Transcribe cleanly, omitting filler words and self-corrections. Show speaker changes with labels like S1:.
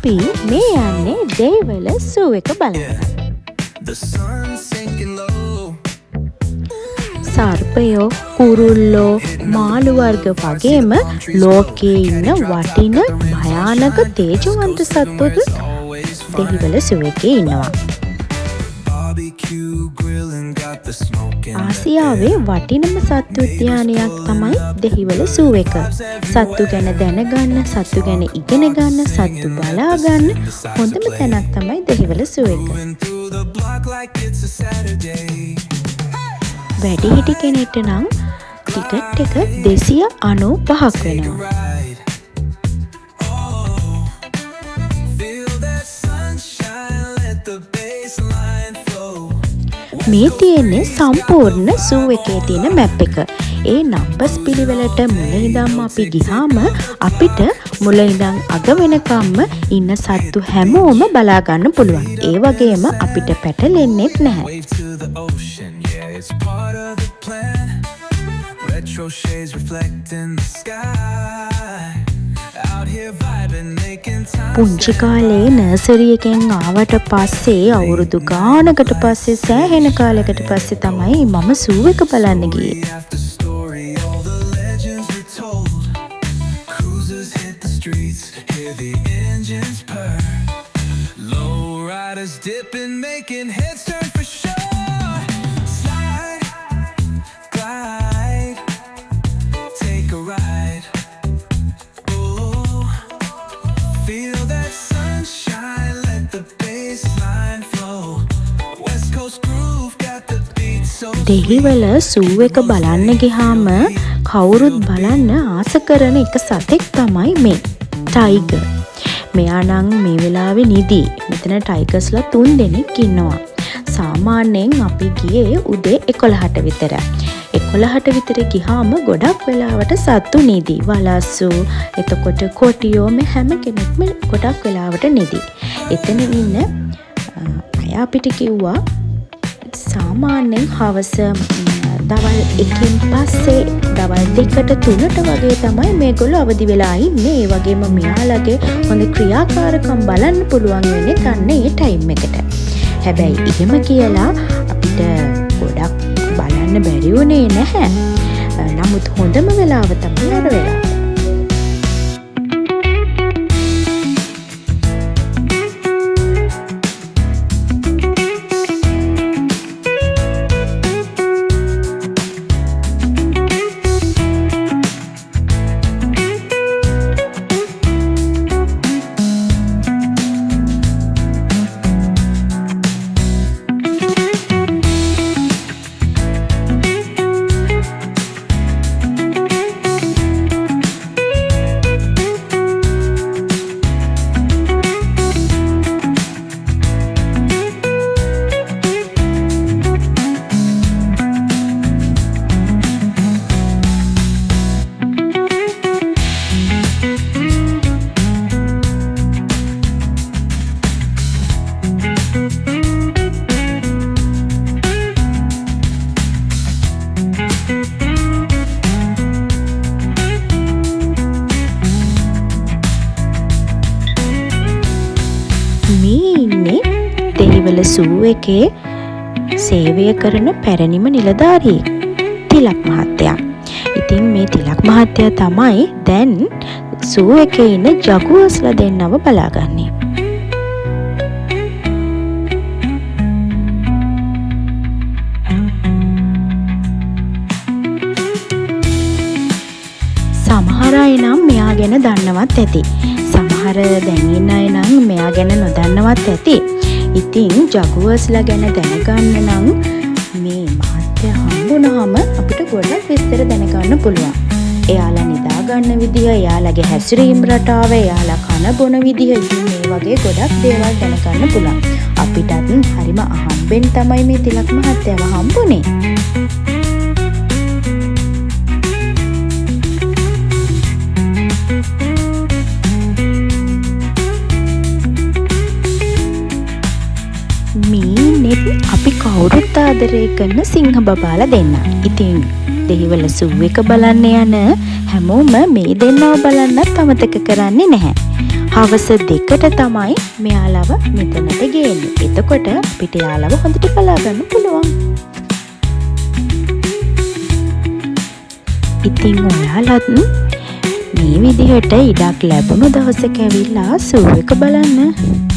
S1: අපි මේ යන්නේ දෙහිවල සූ එක බලන්න. සර්පයෝ, කුරුල්ලෝ, මාළු වර්ග වගේම ලෝකයේ ඉන්න වටින භයානක තේජවන්ත සත්වොත් දෙහිවල සූ එකේ ඉන්නවා. ආසියාවේ වටිනම සත්තු උද්‍යානයක් තමයි දෙහිවල සූ එක. සත්තු ගැන දැනගන්න, සත්තු ගැන ඉගෙන ගන්න, සත්තු බලා ගන්න හොඳම තැනක් තමයි දෙහිවල සූ එක. වැඩිහිටි කෙනෙක්ට නම් ටිකට් එක 295ක් වෙනවා. මේ තියෙන්නේ සම්පූර්ණ සූ එකේ තියෙන මැප් එක. ඒ නම්බර්ස් පිළිවෙලට මුල ඉඳන්ම අපි ගියාම අපිට මුල ඉඳන් අග වෙනකම්ම ඉන්න සත්තු හැමෝම බලා ගන්න පුළුවන්. ඒ වගේම අපිට පැටලෙන්නෙත් නැහැ. පුංචි කාලේ නර්සරි එකෙන් ආවට පස්සේ අවුරුදු ගානකට පස්සේ සෑහෙන කාලයකට පස්සේ තමයි මම සූ එක බලන්න ගියේ. දෙහිවල සූ එක බලන්න ගියාම කවුරුත් බලන්න ආස කරන එක සතෙක් තමයි මේ ටයිගර්. මෙයා නම් මේ වෙලාවේ නිදි. මෙතන ටයිගර්ස්ලා 3 දෙනෙක් ඉන්නවා. සාමාන්‍යයෙන් අපි ගියේ උදේ 11ට විතර. 11ට විතර ගියාම ගොඩක් වෙලාවට සත්තු නිදි. වලස්සු, එතකොට කොටියෝ මේ හැම කෙනෙක්ම ගොඩක් වෙලාවට නිදි. එතන ඉන්න අය අපිට කිව්වා සාමාන්‍යයෙන් හවස දවල් 1න් පස්සේ දවල් 2ට 3ට වගේ තමයි මේගොල්ලෝ අවදි වෙලා ඉන්නේ. ඒ වගේම මෙයාලගේ හොඳ ක්‍රියාකාරකම් බලන්න පුළුවන් වෙන්නේ අන්න ඒ ටයිම් එකට. හැබැයි එහෙම කියලා අපිට ගොඩක් බලන්න බැරි වුණේ නැහැ. නමුත් හොඳම වෙලාව තමයි අර වෙලාව. දෙහිවල සූ එකේ සේවය කරන පැරණිම නිලධාරියෙක් තිලක් මහත්තයා. ඉතින් මේ තිලක් මහත්තයා තමයි දැන් සූ එකේ ඉන්න ජගුවර්ස්ලා දෙන්නව බලාගන්නේ. සමහර අය නම් මෙයා ගැන දන්නවත් ඇති. සමහර දැන් ඉන්න අය නම් මෙයා ගැන නොදන්නවත් ඇති. ඉතින් ජගුවර්ස්ලා ගැන දැනගන්න නම් මේ මහත්තයා හම්බුනහම අපිට ගොඩක් විස්තර දැනගන්න පුළුවන්. එයාලා නිදා ගන්න විදිහ, එයාලගේ හැසිරීම් රටාව, එයාලා කන බොන විදිහ, ඉතින් මේ වගේ ගොඩක් දේවල් දැනගන්න පුළුවන්. අපිටත් හරිම අහම්බෙන් තමයි මේ තිලක් මහත්තයාව හම්බුනේ. අපි කවුරුත් ආදරය කරන සිංහ බබාලා දෙන්න. ඉතින් දෙහිවල සූ එක බලන්න යන හැමෝම මේ දෙන්නව බලන්නත් අමතක කරන්නේ නැහැ. හවස 2ට තමයි මෙයාලව මෙතනට ගේන්නේ. එතකොට අපිට යාලව හොඳට බලා ගන්න පුළුවන්. ඉතින් ඔයාලත් මේ විදිහට ඉඩක් ලැබුණු දවසක ඇවිල්ලා සූ එක බලන්න.